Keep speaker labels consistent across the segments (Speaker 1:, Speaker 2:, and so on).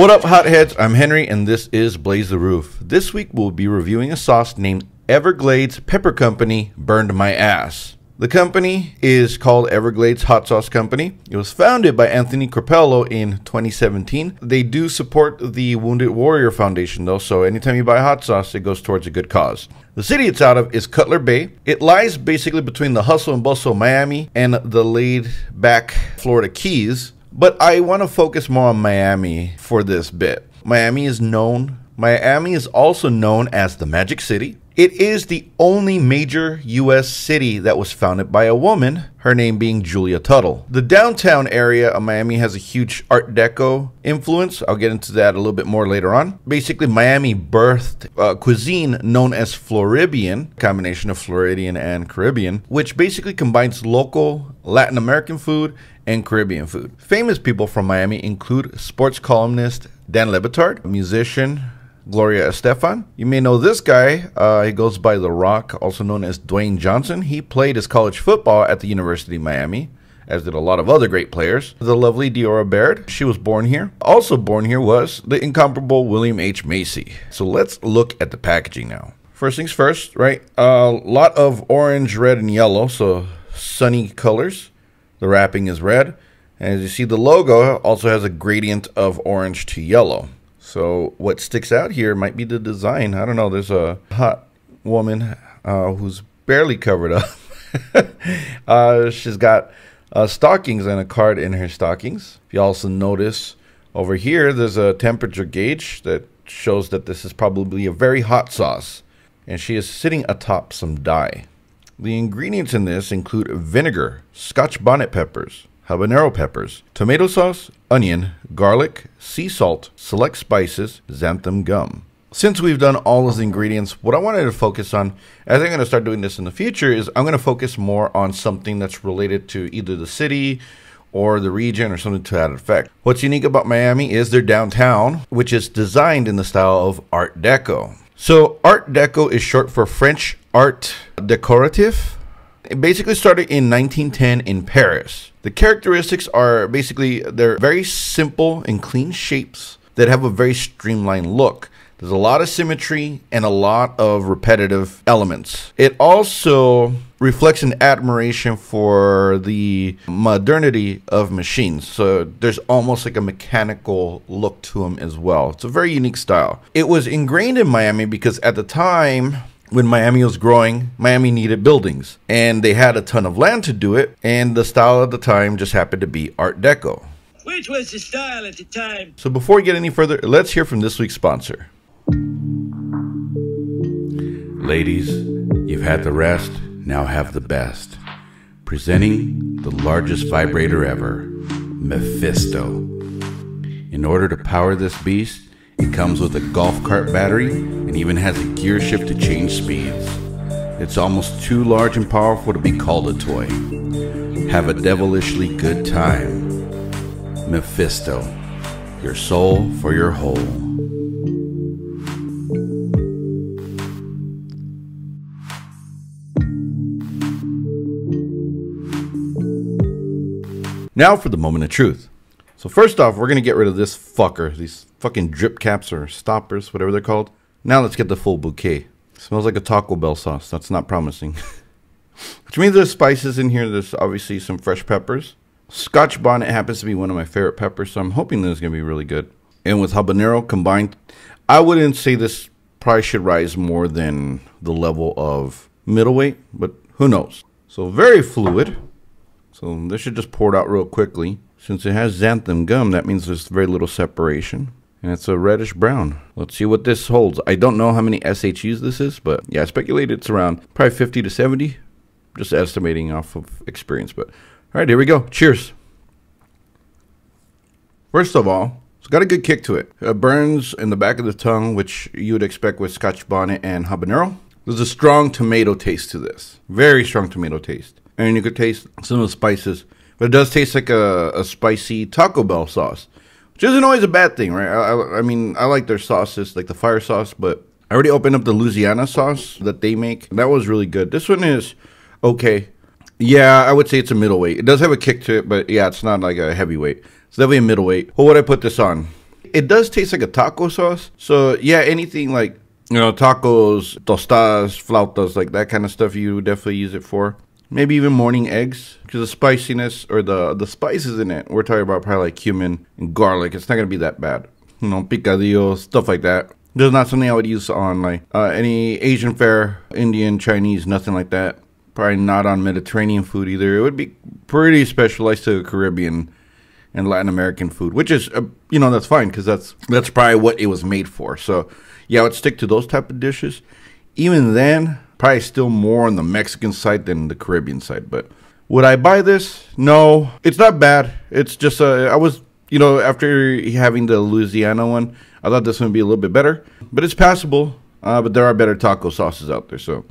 Speaker 1: What up, hotheads? I'm Henry, and this is Blaze the Roof. This week, we'll be reviewing a sauce named Everglades Pepper Company Burned My Ass. The company is called Everglades Hot Sauce Company. It was founded by Anthony Corpello in 2017. They do support the Wounded Warrior Foundation, though, so anytime you buy hot sauce, it goes towards a good cause. The city it's out of is Cutler Bay. It lies basically between the hustle and bustle of Miami and the laid-back Florida Keys. But I want to focus more on Miami for this bit. Miami is also known as the Magic City. It is the only major U.S. city that was founded by a woman, her name being Julia Tuttle. The downtown area of Miami has a huge Art Deco influence. I'll get into that a little bit more later on. Basically, Miami birthed cuisine known as Floridian, combination of Floridian and Caribbean, which basically combines local Latin American food and Caribbean food. Famous people from Miami include sports columnist Dan Le Batard, musician Gloria Estefan. You may know this guy. He goes by The Rock, also known as Dwayne Johnson. He played his college football at the University of Miami, as did a lot of other great players. The lovely Diora Baird, she was born here. Also born here was the incomparable William H. Macy. So let's look at the packaging now. First things first, right? A lot of orange, red, and yellow, so sunny colors. The wrapping is red. And as you see, the logo also has a gradient of orange to yellow. So what sticks out here might be the design. I don't know. There's a hot woman who's barely covered up. She's got stockings and a card in her stockings. If you also notice over here, there's a temperature gauge that shows that this is probably a very hot sauce. And she is sitting atop some dye. The ingredients in this include vinegar, Scotch bonnet peppers, habanero peppers, tomato sauce, onion, garlic, sea salt, select spices, xanthan gum. Since we've done all of the ingredients, what I wanted to focus on, as I'm going to start doing this in the future, is I'm going to focus more on something that's related to either the city or the region or something to that effect. What's unique about Miami is their downtown, which is designed in the style of Art Deco. So Art Deco is short for French Art Decoratif. It basically started in 1910 in Paris. The characteristics are basically they're very simple and clean shapes that have a very streamlined look. There's a lot of symmetry and a lot of repetitive elements. It also reflects an admiration for the modernity of machines. So there's almost like a mechanical look to them as well. It's a very unique style. It was ingrained in Miami because at the time, when Miami was growing, Miami needed buildings, and they had a ton of land to do it, and the style at the time just happened to be Art Deco.
Speaker 2: Which was the style at the time.
Speaker 1: So before we get any further, let's hear from this week's sponsor.
Speaker 3: Ladies, you've had the rest, now have the best. Presenting the largest vibrator ever, Mephisto. In order to power this beast, it comes with a golf cart battery and even has a gear shift to change speeds. It's almost too large and powerful to be called a toy. Have a devilishly good time. Mephisto, your soul for your whole.
Speaker 1: Now for the moment of truth. So first off, we're going to get rid of this fucker. These fucking drip caps or stoppers, whatever they're called. Now let's get the full bouquet. Smells like a Taco Bell sauce. That's not promising. Which means there's spices in here. There's obviously some fresh peppers. Scotch bonnet happens to be one of my favorite peppers, so I'm hoping this is going to be really good. And with habanero combined, I wouldn't say this probably should rise more than the level of middleweight, but who knows. So very fluid. So this should just pour it out real quickly. Since it has xanthan gum, that means there's very little separation. And it's a reddish brown. Let's see what this holds. I don't know how many SHUs this is, but yeah, I speculate it's around probably 50 to 70. Just estimating off of experience. But all right, here we go. Cheers. First of all, it's got a good kick to it. It burns in the back of the tongue, which you would expect with Scotch bonnet and habanero. There's a strong tomato taste to this. Very strong tomato taste. And you could taste some of the spices. But it does taste like a spicy Taco Bell sauce, which isn't always a bad thing, right? I mean, I like their sauces, like the fire sauce, but I already opened up the Louisiana sauce that they make. That was really good. This one is okay. Yeah, I would say it's a middleweight. It does have a kick to it, but yeah, it's not like a heavyweight. It's definitely a middleweight. What would I put this on? it does taste like a taco sauce. So yeah, anything like, you know, tacos, tostadas, flautas, like that kind of stuff, you would definitely use it for. Maybe even morning eggs, because the spiciness or the spices in it, we're talking about probably like cumin and garlic. It's not going to be that bad. You know, picadillos, stuff like that. This is not something I would use on like any Asian fare, Indian, Chinese, nothing like that. Probably not on Mediterranean food either. It would be pretty specialized to Caribbean and Latin American food, which is, you know, that's fine, because that's probably what it was made for. So yeah, I would stick to those type of dishes. Even then, probably still more on the Mexican side than the Caribbean side. But would I buy this? No, it's not bad. It's just I was, you know, after having the Louisiana one, I thought this one would be a little bit better, but it's passable. But there are better taco sauces out there. So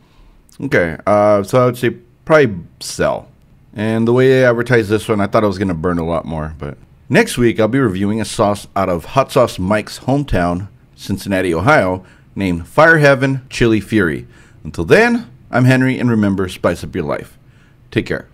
Speaker 1: okay, so I would say probably sell. And the way they advertised this one, I thought I was gonna burn a lot more. But next week I'll be reviewing a sauce out of Hot Sauce Mike's hometown, Cincinnati, Ohio, named Fire Heaven Chili Fury. Until then, I'm Henry, and remember, spice up your life. Take care.